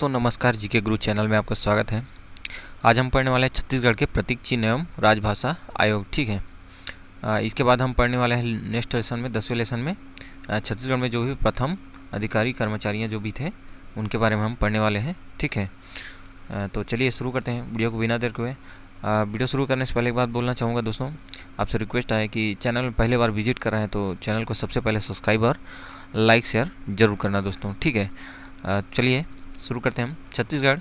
तो नमस्कार, जीके गुरु चैनल में आपका स्वागत है। आज हम पढ़ने वाले हैं छत्तीसगढ़ के प्रतीक चिन्ह एवं राजभाषा आयोग। ठीक है, इसके बाद हम पढ़ने वाले हैं नेक्स्ट लेसन में 10वें लेसन में छत्तीसगढ़ में जो भी प्रथम अधिकारी कर्मचारियां जो भी थे उनके बारे में हम पढ़ने वाले हैं। ठीक है, तो चलिए शुरू करते हैं वीडियो को बिना देर के हुए। वीडियो शुरू करने से पहले एक बात बोलना चाहूँगा दोस्तों, आपसे रिक्वेस्ट है कि चैनल में पहले बार विजिट कर रहे हैं तो चैनल को सबसे पहले सब्सक्राइब और लाइक शेयर जरूर करना दोस्तों। ठीक है, चलिए शुरू करते हैं हम। छत्तीसगढ़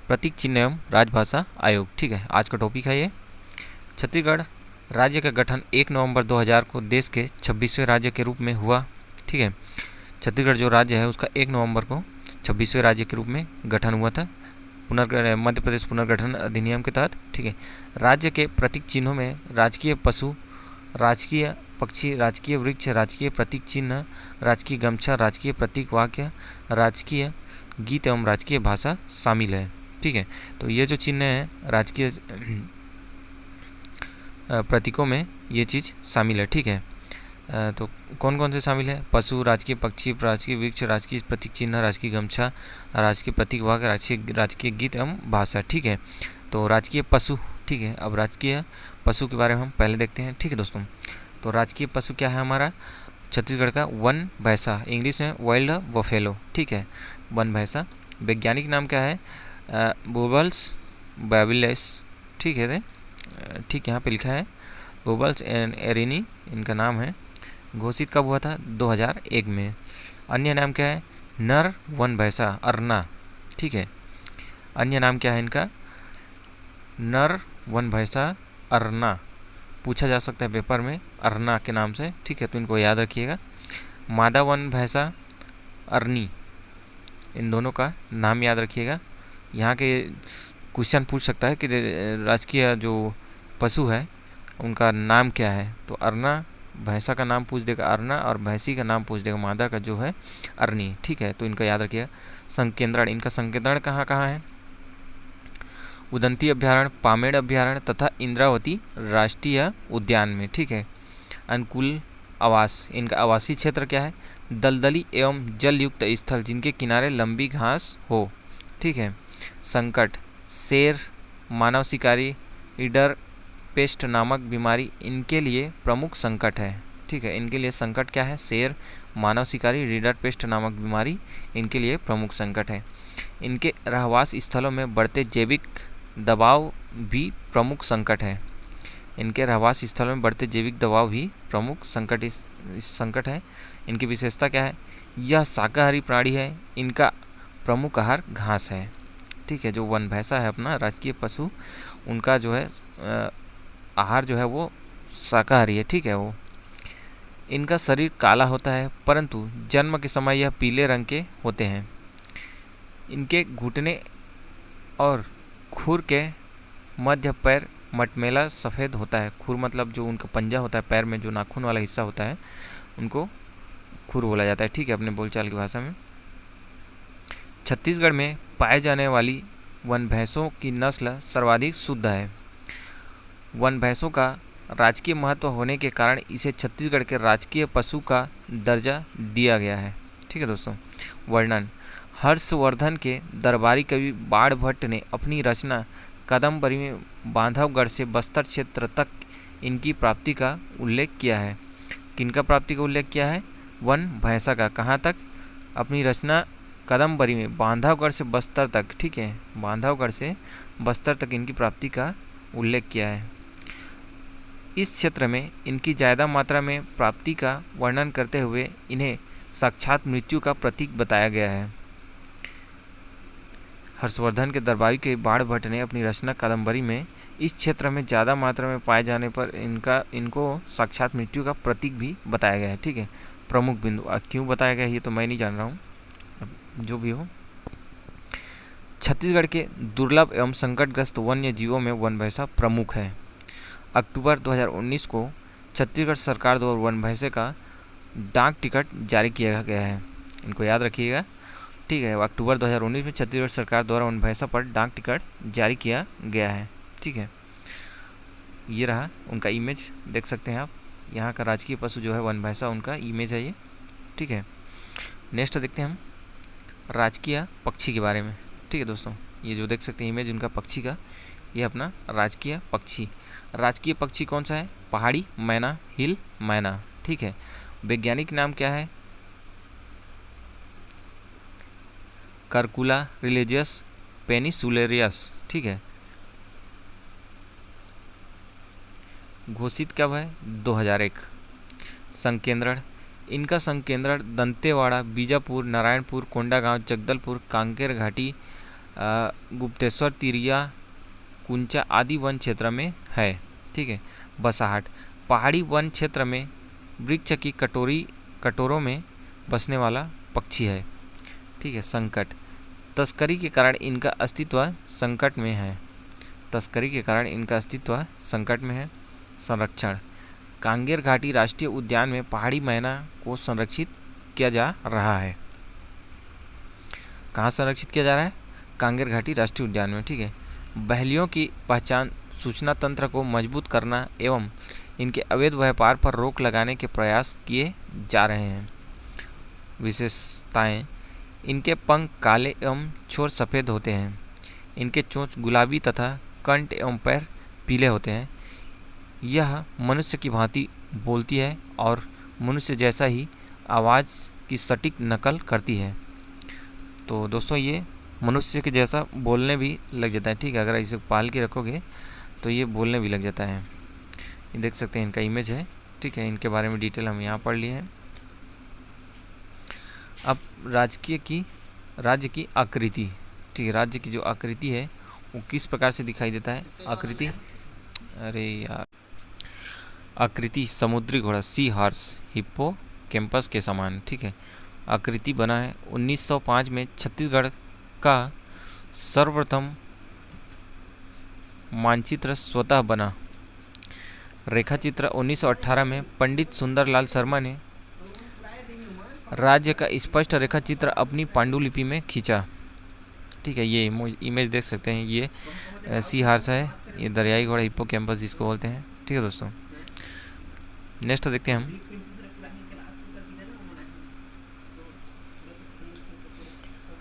प्रतीक चिन्ह एवं राजभाषा आयोग। ठीक है, आज का टॉपिक है ये। छत्तीसगढ़ राज्य का गठन 1 नवंबर 2000 को देश के 26वें राज्य के रूप में हुआ। ठीक है, छत्तीसगढ़ जो राज्य है उसका 1 नवंबर को 26वें राज्य के रूप में गठन हुआ था मध्य प्रदेश पुनर्गठन अधिनियम के तहत। ठीक है, राज्य के प्रतीक चिन्हों में राजकीय पशु, राजकीय पक्षी, राजकीय वृक्ष, राजकीय प्रतीक चिन्ह, राजकीय गमछा, राजकीय प्रतीक वाक्य, राजकीय गीत एवं राजकीय भाषा शामिल है। ठीक है, तो ये जो चिन्ह है राजकीय प्रतीकों में ये चीज़ शामिल है। ठीक है, तो कौन कौन से शामिल है? पशु, राजकीय पक्षी, राजकीय वृक्ष, राजकीय प्रतीक चिन्ह, राजकीय गमछा, राजकीय प्रतीक वाक्य, राजकीय गीत एवं भाषा। ठीक है, तो राजकीय पशु। ठीक है, अब राजकीय पशु के बारे में हम पहले देखते हैं। ठीक है दोस्तों, तो राजकीय पशु क्या है हमारा? छत्तीसगढ़ का वन भैंसा, इंग्लिश में वाइल्ड बफेलो। ठीक है, वन भैंसा। वैज्ञानिक नाम क्या है? बोबल्स बैबिलेस। ठीक है, ठीक यहाँ पे लिखा है बोबल्स एंड एरिनी इनका नाम है। घोषित कब हुआ था? 2001 में। अन्य नाम क्या है? नर वन भैंसा अरना। ठीक है, अन्य नाम क्या है इनका? नर वन भैंसा अरना। पूछा जा सकता है पेपर में अरना के नाम से। ठीक है, तो इनको याद रखिएगा। मादा वन भैंसा अरनी, इन दोनों का नाम याद रखिएगा। यहाँ के क्वेश्चन पूछ सकता है कि राजकीय जो पशु है उनका नाम क्या है, तो अरना भैंसा का नाम पूछ देगा अरना, और भैंसी का नाम पूछ देगा मादा का जो है अरनी। ठीक है, तो इनका याद रखिएगा। संकेंद्रण, इनका संकेंद्रण कहाँ कहाँ है? उदंती अभ्यारण्य, पामेड़ अभ्यारण्य तथा इंद्रावती राष्ट्रीय उद्यान में। ठीक है, अनुकूल आवास, इनका आवासीय क्षेत्र क्या है? दलदली एवं जल युक्त स्थल जिनके किनारे लंबी घास हो। ठीक है, संकट, शेर, मानव शिकारी, ईडर पेस्ट नामक बीमारी इनके लिए प्रमुख संकट है। ठीक है, इनके लिए संकट क्या है? शेर, मानव शिकारी, रीडर पेस्ट नामक बीमारी इनके लिए प्रमुख संकट है। इनके रहवास स्थलों में बढ़ते जैविक दबाव भी प्रमुख संकट है। इनके रहवास स्थलों में बढ़ते जैविक दबाव भी प्रमुख संकट है। इनकी विशेषता क्या है? यह शाकाहारी प्राणी है, इनका प्रमुख आहार घास है। ठीक है, जो वन भैंसा है अपना राजकीय पशु, उनका जो है आहार जो है वो शाकाहारी है। ठीक है, वो इनका शरीर काला होता है परंतु जन्म के समय यह पीले रंग के होते हैं। इनके घुटने और खुर के मध्य पैर मटमैला सफ़ेद होता है। खुर मतलब जो उनका पंजा होता है, पैर में जो नाखून वाला हिस्सा होता है उनको खुर बोला जाता है। ठीक है, अपने बोलचाल की भाषा में। छत्तीसगढ़ में पाए जाने वाली वन भैंसों की नस्ल सर्वाधिक शुद्ध है। वन भैंसों का राजकीय महत्व होने के कारण इसे छत्तीसगढ़ के राजकीय पशु का दर्जा दिया गया है। ठीक है दोस्तों, वर्णन। हर्षवर्धन के दरबारी कवि बाण भट्ट ने अपनी रचना कदम्बरी में बांधवगढ़ से बस्तर क्षेत्र तक इनकी प्राप्ति का उल्लेख किया है। किनका प्राप्ति का उल्लेख किया है? वन भैंसा का। कहाँ तक? अपनी रचना कदम्बरी में बांधवगढ़ से बस्तर तक। ठीक है, बांधवगढ़ से बस्तर तक इनकी प्राप्ति का उल्लेख किया है। इस क्षेत्र में इनकी ज़्यादा मात्रा में प्राप्ति का वर्णन करते हुए इन्हें साक्षात मृत्यु का प्रतीक बताया गया है। हर्षवर्धन के दरबारी के बाण भट्ट ने अपनी रचना कादम्बरी में इस क्षेत्र में ज़्यादा मात्रा में पाए जाने पर इनको साक्षात मृत्यु का प्रतीक भी बताया गया है। ठीक है, प्रमुख बिंदु क्यों बताया गया है ये तो मैं नहीं जान रहा हूँ, जो भी हो। छत्तीसगढ़ के दुर्लभ एवं संकटग्रस्त वन्य जीवों में वन भैंसा प्रमुख है। अक्टूबर 2019 को छत्तीसगढ़ सरकार द्वारा वन भैंसे का डाक टिकट जारी किया गया है। इनको याद रखिएगा। ठीक है, अक्टूबर 2019 में छत्तीसगढ़ सरकार द्वारा वन भैंसा पर डाक टिकट जारी किया गया है। ठीक है, ये रहा उनका इमेज, देख सकते हैं आप। यहाँ का राजकीय पशु जो है वन भैंसा, उनका इमेज है ये। ठीक है, नेक्स्ट देखते हैं हम। राजकीय पक्षी के बारे में। ठीक है दोस्तों, ये जो देख सकते हैं इमेज उनका पक्षी का, ये अपना राजकीय पक्षी। राजकीय पक्षी कौन सा है? पहाड़ी मैना, हिल मैना। ठीक है, वैज्ञानिक नाम क्या है? कर्कुला रिलीजियस पेनिसुलेरियस। ठीक है, घोषित कब है? 2001। संकेंद्रण, इनका संकेंद्रण दंतेवाड़ा, बीजापुर, नारायणपुर, कोंडागांव, जगदलपुर, कांकेर घाटी, गुप्तेश्वर, तिरिया, कुंचा आदि वन क्षेत्र में है। ठीक है, बसाहट, पहाड़ी वन क्षेत्र में वृक्ष की कटोरों में बसने वाला पक्षी है। ठीक है, संकट, तस्करी के कारण इनका अस्तित्व संकट में है। तस्करी के कारण इनका अस्तित्व संकट में है। संरक्षण, कांगेर घाटी राष्ट्रीय उद्यान में पहाड़ी मैना को संरक्षित किया जा रहा है। कहाँ संरक्षित किया जा रहा है? कांगेर घाटी राष्ट्रीय उद्यान में। ठीक है, बहेलियों की पहचान, सूचना तंत्र को मजबूत करना एवं इनके अवैध व्यापार पर रोक लगाने के प्रयास किए जा रहे हैं। विशेषताएं, इनके पंख काले एवं छोर सफ़ेद होते हैं। इनके चोंच गुलाबी तथा कंठ एवं पैर पीले होते हैं। यह मनुष्य की भांति बोलती है और मनुष्य जैसा ही आवाज़ की सटीक नकल करती है। तो दोस्तों ये मनुष्य के जैसा बोलने भी लग जाता है। ठीक है, अगर इसे पाल के रखोगे तो ये बोलने भी लग जाता है। ये देख सकते हैं इनका इमेज है। ठीक है, इनके बारे में डिटेल हम यहाँ पढ़ लिए हैं। अब राज्य की आकृति। ठीक है, राज्य की जो आकृति है वो किस प्रकार से दिखाई देता है? आकृति, अरे यार, आकृति समुद्री घोड़ा, सी हॉर्स, हिप्पो कैंपस के समान। ठीक है, आकृति बना है 1905 में छत्तीसगढ़ का सर्वप्रथम मानचित्र स्वतः बना। रेखाचित्र 1918 में पंडित सुंदरलाल शर्मा ने राज्य का स्पष्ट रेखाचित्र अपनी पांडुलिपि में खींचा। ठीक है, ये इमेज देख सकते हैं, ये सी हॉर्स है, ये दरियाई घोड़ा हिप्पो कैंपस जिसको बोलते हैं। ठीक है दोस्तों, नेक्स्ट देखते हैं हम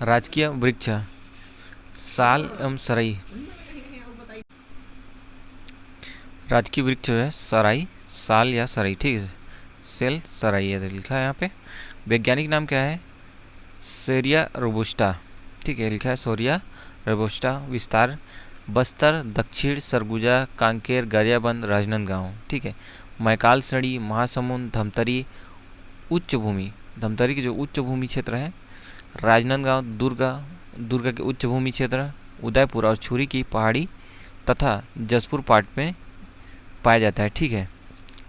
राजकीय वृक्ष, साल एवं सराई। राजकीय वृक्ष जो है सराई, साल या सराई। ठीक है, सेल सराई है लिखा है यहाँ पे। वैज्ञानिक नाम क्या है? सोरिया रोबस्टा। ठीक है, लिखा है सोरिया रोबस्टा। विस्तार, बस्तर, दक्षिण, सरगुजा, कांकेर, गरियाबंद, राजनांदगांव। ठीक है, मैकाल सड़ी, महासमुंद, धमतरी, उच्च भूमि, धमतरी की जो उच्च भूमि क्षेत्र है, राजनांदगांव, दुर्गा के उच्च भूमि क्षेत्र, उदयपुर और छुरी की पहाड़ी तथा जसपुर पाट में पाया जाता है। ठीक है,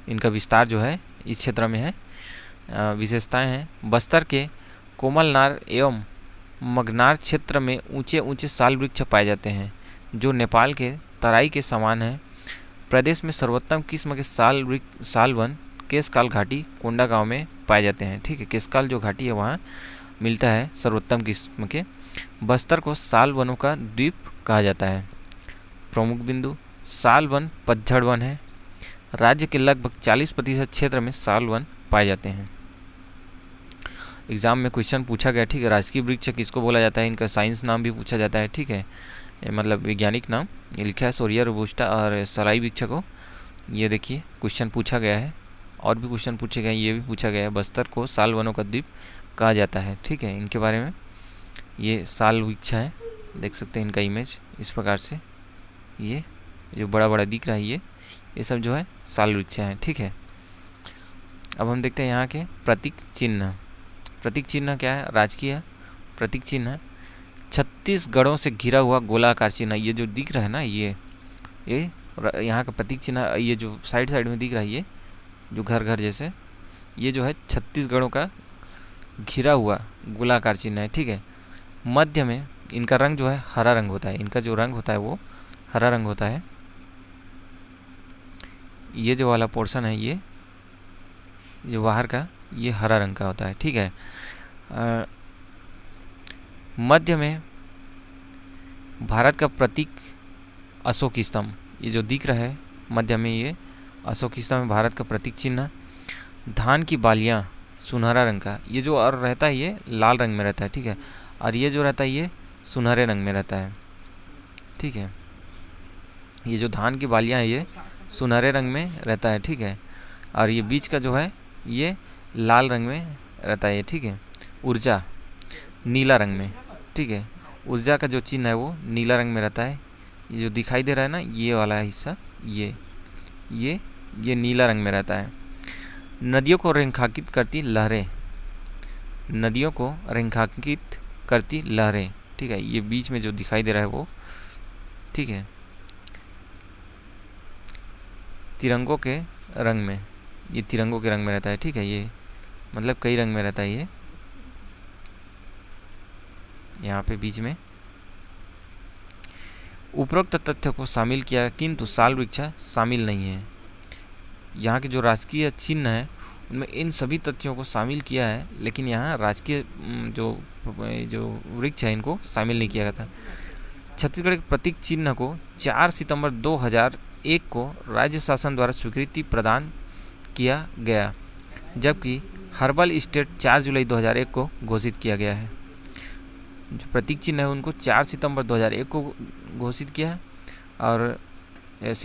इनका विस्तार जो है इस क्षेत्र में है। विशेषताएं हैं, बस्तर के कोमलनार एवं मगनार क्षेत्र में ऊंचे ऊंचे साल वृक्ष पाए जाते हैं जो नेपाल के तराई के समान है। प्रदेश में सर्वोत्तम किस्म के साल वन केशकाल घाटी कोंडागांव में पाए जाते हैं। ठीक है, केशकाल जो घाटी है वहाँ मिलता है सर्वोत्तम किस्म के। बस्तर को साल वनों का द्वीप कहा जाता है। प्रमुख बिंदु, साल वन पतझड़ वन है। राज्य के लगभग 40% क्षेत्र में साल वन पाए जाते हैं। एग्जाम में क्वेश्चन पूछा गया। ठीक है, राजकीय वृक्ष किसको बोला जाता है? इनका साइंस नाम भी पूछा जाता है। ठीक है, मतलब वैज्ञानिक नाम ये लिखा है सोरिया रोबस्टा और सराई वृक्ष को। ये देखिए क्वेश्चन पूछा गया है, और भी क्वेश्चन पूछे गए, ये भी पूछा गया है। बस्तर को साल वनों का द्वीप कहा जाता है। ठीक है, इनके बारे में ये साल वृक्ष है, देख सकते हैं इनका इमेज इस प्रकार से। ये जो बड़ा बड़ा दिख रहा है ये सब जो है साल वृक्ष है। ठीक है, अब हम देखते हैं यहाँ के प्रतीक चिन्ह। प्रतीक चिन्ह क्या है? राजकीय प्रतीक चिन्ह 36 गढ़ों से घिरा हुआ गोलाकार चिन्ह। ये जो दिख रहा है ना, ये यहाँ का प्रतीक चिन्ह, ये जो साइड में दिख रहा है, ये जो घर जैसे, ये जो है 36 गढ़ों का घिरा हुआ गोलाकार चिन्ह है। ठीक है, मध्य में इनका रंग जो है हरा रंग होता है। इनका जो रंग होता है वो हरा रंग होता है। ये जो वाला पोर्शन है, ये जो बाहर का, ये हरा रंग का होता है। ठीक है, मध्य में भारत का प्रतीक अशोक स्तंभ, ये जो दिख रहा है मध्य में, ये अशोक स्तंभ भारत का प्रतीक चिन्ह। धान की बालियाँ सुनहरा रंग का, ये जो और रहता है ये लाल रंग में रहता है। ठीक है, और ये जो रहता है ये सुनहरे रंग में रहता है, ठीक है। ये जो धान की बालियाँ हैं ये सुनहरे रंग में रहता है, ठीक है। और ये बीच का जो है ये लाल रंग में रहता है, ठीक है। ऊर्जा नीला रंग में, ठीक है। ऊर्जा का जो चिन्ह है वो नीला रंग में रहता है। ये जो दिखाई दे रहा है ना ये वाला हिस्सा, ये नीला रंग में रहता है। नदियों को रेखांकित करती लहरें, नदियों को रेखांकित करती लहरें, ठीक है। ये बीच में जो दिखाई दे रहा है वो, ठीक है, तिरंगों के रंग में, ये तिरंगों के रंग में रहता है, ठीक है। ये मतलब कई रंग में रहता है ये यहाँ पे बीच में। उपरोक्त तथ्य को शामिल किया किंतु साल वृक्ष शामिल नहीं है। यहाँ के जो राजकीय चिन्ह है उनमें इन सभी तथ्यों को शामिल किया है, लेकिन यहाँ राजकीय जो वृक्ष है इनको शामिल नहीं किया गया था। छत्तीसगढ़ के प्रतीक चिन्ह को 4 सितंबर 2001 को राज्य शासन द्वारा स्वीकृति प्रदान किया गया, जबकि हर्बल स्टेट 4 जुलाई 2001 को घोषित किया गया है। जो प्रतीक चिन्ह है उनको 4 सितंबर 2001 को घोषित किया है, और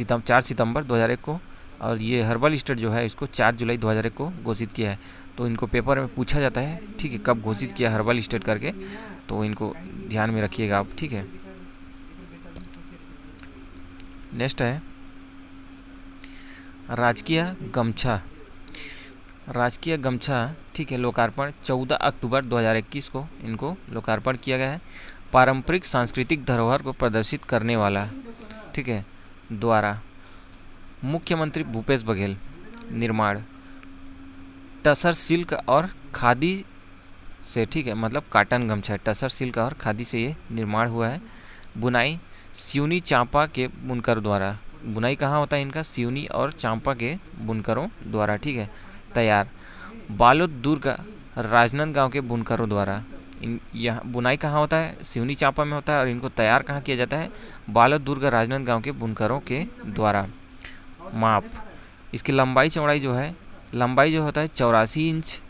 4 सितंबर 2001 को, और ये हर्बल स्टेट जो है इसको 4 जुलाई 2001 को घोषित किया है। तो इनको पेपर में पूछा जाता है, ठीक है, कब घोषित किया हर्बल स्टेट करके, तो इनको ध्यान में रखिएगा आप, ठीक है। नेक्स्ट है राजकीय गमछा। राजकीय गमछा, ठीक है, लोकार्पण 14 अक्टूबर 2021 को इनको लोकार्पण किया गया है। पारंपरिक सांस्कृतिक धरोहर को प्रदर्शित करने वाला, ठीक है, द्वारा मुख्यमंत्री भूपेश बघेल, निर्माण टसर सिल्क और खादी से, ठीक है, मतलब काटन गमछा है, टसर सिल्क और खादी से ये निर्माण हुआ है। बुनाई सिवनी चांपा के बुनकर द्वारा, बुनाई कहाँ होता है इनका, सिवनी और चांपा के बुनकरों द्वारा, ठीक है। तैयार बालोद दुर्ग राजनांदगांव के बुनकरों द्वारा। यह बुनाई कहाँ होता है, सिवनी चांपा में होता है, और इनको तैयार कहाँ किया जाता है, बालोद दुर्ग राजनांदगांव के बुनकरों के द्वारा। माप इसकी लंबाई चौड़ाई जो है, लंबाई जो होता है 84 इंच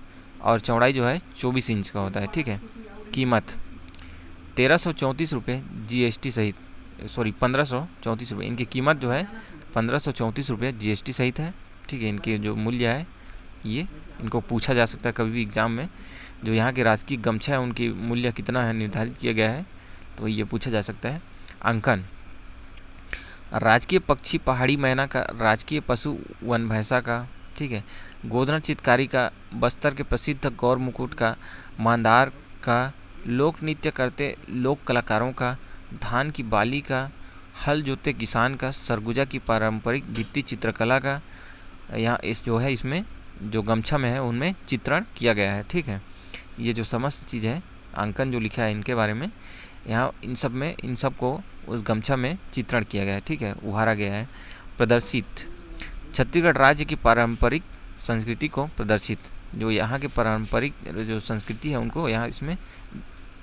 और चौड़ाई जो है 24 इंच का होता है, ठीक है। कीमत 1334 रुपये GST सहित, सॉरी 1534 रुपये, इनकी कीमत जो है 1534 रुपये GST सहित है, ठीक है। इनके जो मूल्य है ये इनको पूछा जा सकता है कभी भी एग्जाम में, जो यहाँ के राजकीय गमछा है उनकी मूल्य कितना है निर्धारित किया गया है, तो ये पूछा जा सकता है। अंकन राजकीय पक्षी पहाड़ी मैना का, राजकीय पशु वन भैंसा का, ठीक है। गोधना चित्रकारी का, बस्तर के प्रसिद्ध गौर मुकुट का, मांदार का, लोक नृत्य करते लोक कलाकारों का, धान की बाली का, हल जोते किसान का, सरगुजा की पारंपरिक भित्ति चित्रकला का, यहाँ इस जो है इसमें जो गमछा में है उनमें चित्रण किया गया है, ठीक है। ये जो समस्त चीज़ है अंकन जो लिखा है इनके बारे में, यहाँ इन सब को उस गमछा में चित्रण किया गया है, ठीक है, उभारा गया है। प्रदर्शित छत्तीसगढ़ राज्य की पारंपरिक संस्कृति को प्रदर्शित, जो यहाँ के पारंपरिक जो संस्कृति है उनको यहाँ इसमें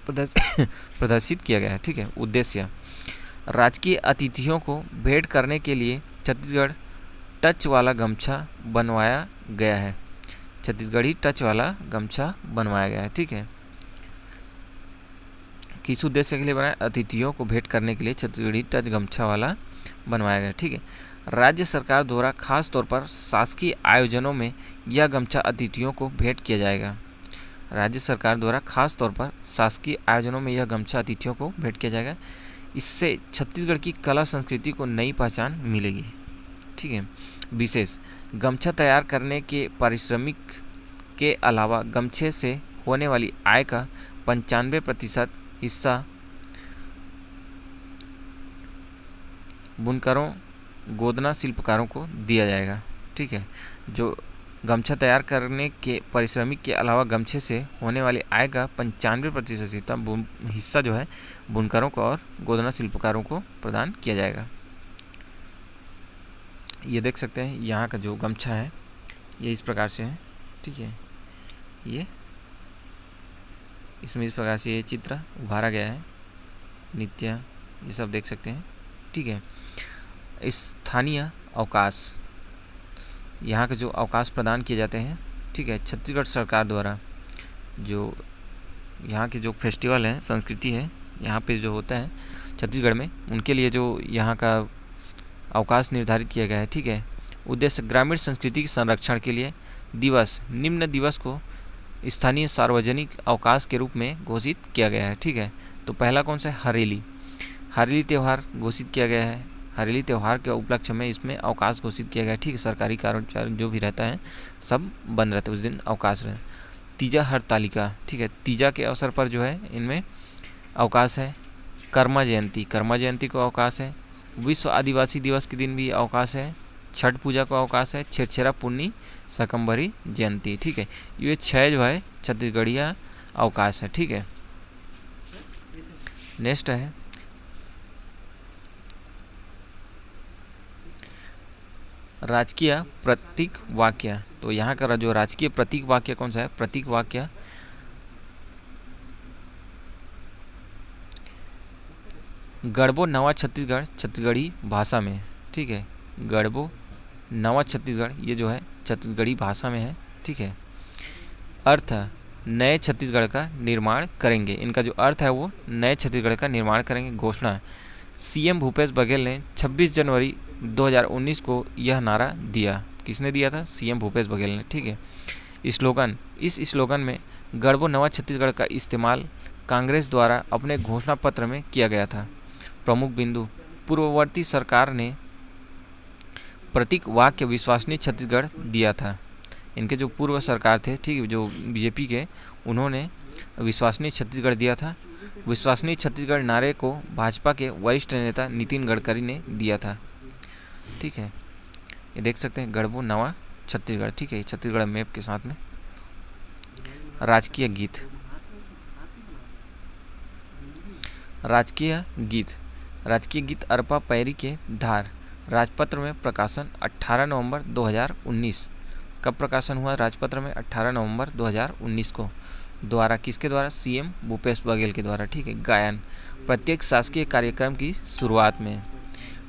प्रदर्शित किया गया है, ठीक है। उद्देश्य राजकीय अतिथियों को भेंट करने के लिए छत्तीसगढ़ टच वाला गमछा बनवाया गया है, छत्तीसगढ़ी टच वाला गमछा बनवाया गया है, ठीक है। किस उद्देश्य के लिए बनाया, अतिथियों को भेंट करने के लिए छत्तीसगढ़ी टच गमछा वाला बनवाया गया, ठीक है। राज्य सरकार द्वारा खास तौर पर शासकीय आयोजनों में यह गमछा अतिथियों को भेंट किया जाएगा। राज्य सरकार द्वारा खास तौर पर शासकीय आयोजनों में यह गमछा अतिथियों को भेंट किया जाएगा। इससे छत्तीसगढ़ की कला संस्कृति को नई पहचान मिलेगी, ठीक है। विशेष गमछा तैयार करने के पारिश्रमिक के अलावा गमछे से होने वाली आय का 95% हिस्सा बुनकरों गोदना शिल्पकारों को दिया जाएगा, ठीक है। जो गमछा तैयार करने के पारिश्रमिक के अलावा गमछे से होने वाली आय का 95% हिस्सा जो है बुनकरों को और गोदना शिल्पकारों को प्रदान किया जाएगा। ये देख सकते हैं यहाँ का जो गमछा है ये इस प्रकार से है, ठीक है। ये इसमें इस प्रकार से ये चित्र उभारा गया है, नित्य ये सब देख सकते हैं, ठीक है। स्थानीय अवकाश, यहाँ के जो अवकाश प्रदान किए जाते हैं, ठीक है, छत्तीसगढ़ सरकार द्वारा जो यहाँ के जो फेस्टिवल हैं, संस्कृति है यहाँ पे जो होता है छत्तीसगढ़ में, उनके लिए जो यहाँ का अवकाश निर्धारित किया गया है। ठीक है। उद्देश्य ग्रामीण संस्कृति के संरक्षण के लिए दिवस, निम्न दिवस को स्थानीय सार्वजनिक अवकाश के रूप में घोषित किया गया है। ठीक है। तो पहला कौन सा है? हरेली। हरेली त्यौहार घोषित किया गया है। हरेली त्यौहार के उपलक्ष्य में इसमें अवकाश घोषित किया गया है। ठीक है। सरकारी कर्मचारी जो भी रहता है सब बंद रहते हैं, उस दिन अवकाश रहे। तीजा हरतालिका। ठीक है। तीजा के अवसर पर जो है इनमें अवकाश है। कर्मा जयंती, कर्मा जयंती को अवकाश है। विश्व आदिवासी दिवस के दिन भी अवकाश है। छठ पूजा को अवकाश है। छेरछेरा पुन्नी शाकंभरी जयंती। ठीक है। ये 6 जो है छत्तीसगढ़िया अवकाश है। ठीक है। नेक्स्ट है राजकीय प्रतीक वाक्य। तो यहाँ का जो राजकीय प्रतीक वाक्य कौन सा है? प्रतीक वाक्य गढ़बो नवा छत्तीसगढ़ छत्तीसगढ़ी भाषा में। ठीक है। गढ़बो नवा छत्तीसगढ़ ये जो है छत्तीसगढ़ी भाषा में है। ठीक है। अर्थ नए छत्तीसगढ़ का निर्माण करेंगे। इनका जो अर्थ है वो नए छत्तीसगढ़ का निर्माण करेंगे। घोषणा सीएम भूपेश बघेल ने 26 जनवरी 2019 को यह नारा दिया। किसने दिया था? सीएम भूपेश बघेल ने। ठीक है। स्लोगन, इस स्लोगन में गढ़बो नवा छत्तीसगढ़ का इस्तेमाल कांग्रेस द्वारा अपने घोषणा पत्र में किया गया था। प्रमुख बिंदु, पूर्ववर्ती सरकार ने प्रतीक वाक्य विश्वसनीय छत्तीसगढ़ दिया था। इनके जो पूर्व सरकार थे, ठीक है, जो बीजेपी के, उन्होंने विश्वसनीय छत्तीसगढ़ दिया था। विश्वसनीय छत्तीसगढ़ नारे को भाजपा के वरिष्ठ नेता नितिन गडकरी ने दिया था। ठीक है। ये देख सकते हैं गढ़बो नवा छत्तीसगढ़। ठीक है। छत्तीसगढ़ मैप के साथ में राजकीय गीत, राजकीय गीत, राजकीय गीत अरपा पैरी के धार राजपत्र में प्रकाशन 18 नवंबर 2019। कब प्रकाशन हुआ राजपत्र में? 18 नवंबर 2019 को। द्वारा किसके द्वारा? सीएम भूपेश बघेल के द्वारा। ठीक है। गायन प्रत्येक शासकीय कार्यक्रम की शुरुआत में।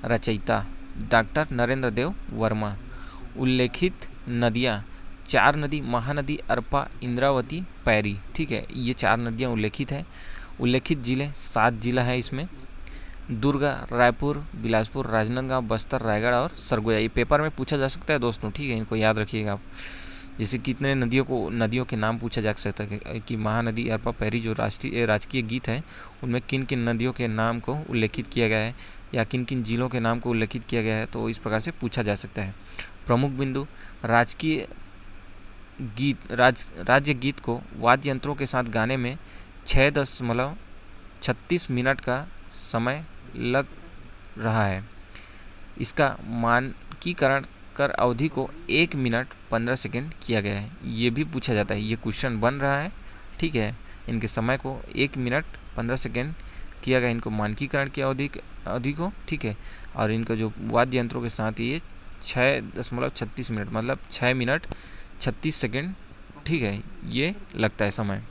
रचयिता डॉक्टर नरेंद्र देव वर्मा। उल्लेखित नदियाँ 4 नदी, महानदी, अरपा, इंद्रावती, पैरी। ठीक है। ये 4 नदियाँ उल्लेखित हैं। उल्लेखित जिले 7 जिला है इसमें। दुर्ग, रायपुर, बिलासपुर, राजनांदगांव, बस्तर, रायगढ़ और सरगुजा। ये पेपर में पूछा जा सकता है दोस्तों। ठीक है। इनको याद रखिएगा आप। जैसे कितने नदियों के नाम पूछा जा सकता है कि महानदी, अरपा, पैरी जो राजकीय गीत है उनमें किन किन नदियों के नाम को उल्लेखित किया गया है या किन किन जिलों के नाम को उल्लेखित किया गया है, तो इस प्रकार से पूछा जा सकता है। प्रमुख बिंदु, राजकीय गीत राज्य गीत को वाद्य यंत्रों के साथ गाने में 6.36 मिनट का समय लग रहा है। इसका मानकीकरण कर अवधि को 1 मिनट 15 सेकेंड किया गया है। ये भी पूछा जाता है, ये क्वेश्चन बन रहा है। ठीक है। इनके समय को 1 मिनट 15 सेकेंड किया गया, इनको मानकीकरण की अवधि को। ठीक है। और इनका जो वाद्य यंत्रों के साथ ये 6.36 मिनट मतलब 6 मिनट 36 सेकेंड। ठीक है। ये लगता है समय।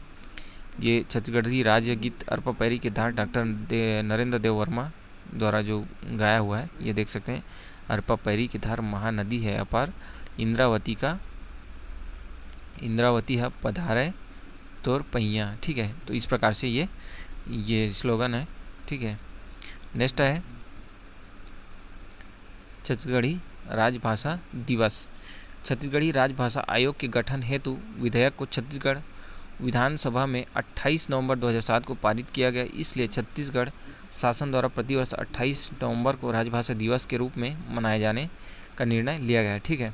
ये छत्तीसगढ़ी राज्य गीत अरपा पैरी के धार डॉक्टर नरेंद्र देव वर्मा द्वारा जो गाया हुआ है, ये देख सकते हैं। अरपा पैरी की धार महानदी है अपार, इंद्रावती है पधारे तोर पहिया। ठीक है। तो इस प्रकार से ये स्लोगन है। ठीक है। नेक्स्ट है छत्तीसगढ़ी राजभाषा दिवस। छत्तीसगढ़ी राजभाषा आयोग के गठन हेतु विधेयक को छत्तीसगढ़ विधानसभा में 28 नवंबर 2007 को पारित किया गया। इसलिए छत्तीसगढ़ शासन द्वारा प्रतिवर्ष 28 नवंबर को राजभाषा दिवस के रूप में मनाए जाने का निर्णय लिया गया है। ठीक है।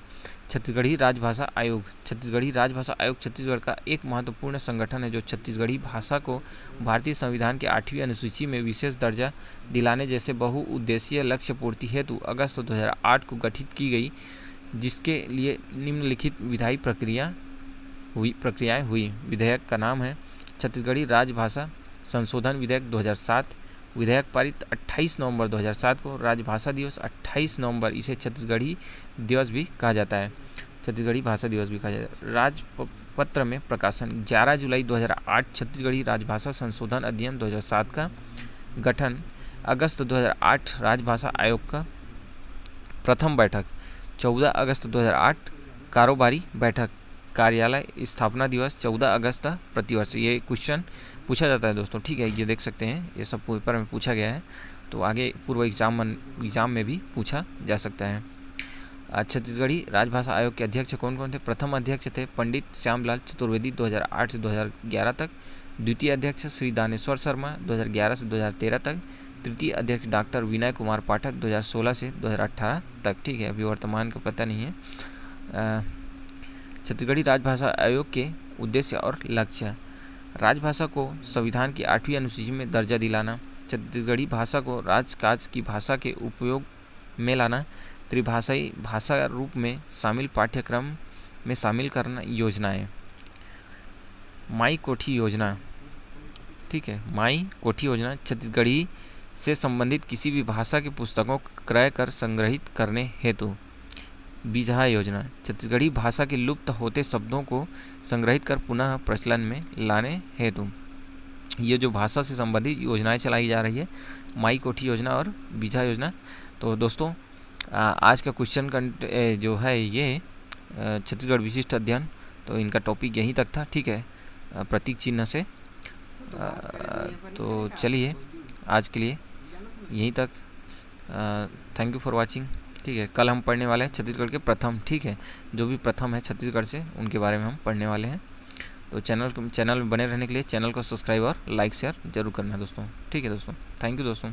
छत्तीसगढ़ी राजभाषा आयोग, छत्तीसगढ़ी राजभाषा आयोग छत्तीसगढ़ का एक महत्वपूर्ण संगठन है जो छत्तीसगढ़ी भाषा को भारतीय संविधान के 8वीं अनुसूची में विशेष दर्जा दिलाने जैसे बहुउद्देशीय लक्ष्य पूर्ति हेतु अगस्त 2008 को गठित की गई, जिसके लिए निम्नलिखित विधायी प्रक्रियाएं हुई। विधेयक का नाम है छत्तीसगढ़ी राजभाषा संशोधन विधेयक 2007। विधेयक पारित 28 नवंबर 2007 को। राजभाषा दिवस 28 नवंबर, इसे छत्तीसगढ़ी दिवस भी कहा जाता है, छत्तीसगढ़ी भाषा दिवस भी कहा जाता है। राजपत्र में प्रकाशन 11 जुलाई 2008। छत्तीसगढ़ी राजभाषा संशोधन अधिनियम 2007 का गठन अगस्त 2008। राजभाषा आयोग का प्रथम बैठक 14 अगस्त 2008। कारोबारी बैठक कार्यालय स्थापना दिवस 14 अगस्त प्रतिवर्ष। ये क्वेश्चन पूछा जाता है दोस्तों, ठीक है, ये देख सकते हैं, ये सब पेपर में पूछा गया है, तो आगे पूर्व एग्जाम में भी पूछा जा सकता है। छत्तीसगढ़ी राजभाषा आयोग के अध्यक्ष कौन कौन थे? प्रथम अध्यक्ष थे पंडित श्यामलाल चतुर्वेदी 2008 से 2011 तक। द्वितीय अध्यक्ष श्री दानेश्वर शर्मा 2011 से 2013 तक। तृतीय अध्यक्ष डॉक्टर विनय कुमार पाठक 2016 से 2018 तक, ठीक है, अभी वर्तमान का पता नहीं है। छत्तीसगढ़ी राजभाषा आयोग के उद्देश्य और लक्ष्य। राजभाषा को संविधान की 8वीं अनुसूची में दर्जा दिलाना, छत्तीसगढ़ी भाषा को राजकाज की भाषा के उपयोग में लाना, त्रिभाषाई भाषा रूप में शामिल पाठ्यक्रम में शामिल करना। योजनाएं, माई कोठी योजना, ठीक है, माई कोठी योजना छत्तीसगढ़ी से संबंधित किसी भी भाषा की पुस्तकों को क्रय कर संग्रहित करने हेतु। बिजहा योजना छत्तीसगढ़ी भाषा के लुप्त होते शब्दों को संग्रहित कर पुनः प्रचलन में लाने हेतु। ये जो भाषा से संबंधित योजनाएं चलाई जा रही है, माई कोठी योजना और बिजहा योजना। तो दोस्तों आज का क्वेश्चन जो है ये छत्तीसगढ़ विशिष्ट अध्ययन, तो इनका टॉपिक यहीं तक था, ठीक है, प्रतीक चिन्ह से। तो चलिए आज के लिए यहीं तक। थैंक यू फॉर वाचिंग, ठीक है। कल हम पढ़ने वाले हैं छत्तीसगढ़ के प्रथम, ठीक है, जो भी प्रथम है छत्तीसगढ़ से उनके बारे में हम पढ़ने वाले हैं। तो चैनल में बने रहने के लिए चैनल को सब्सक्राइब और लाइक शेयर जरूर करना दोस्तों, ठीक है दोस्तों। थैंक यू दोस्तों।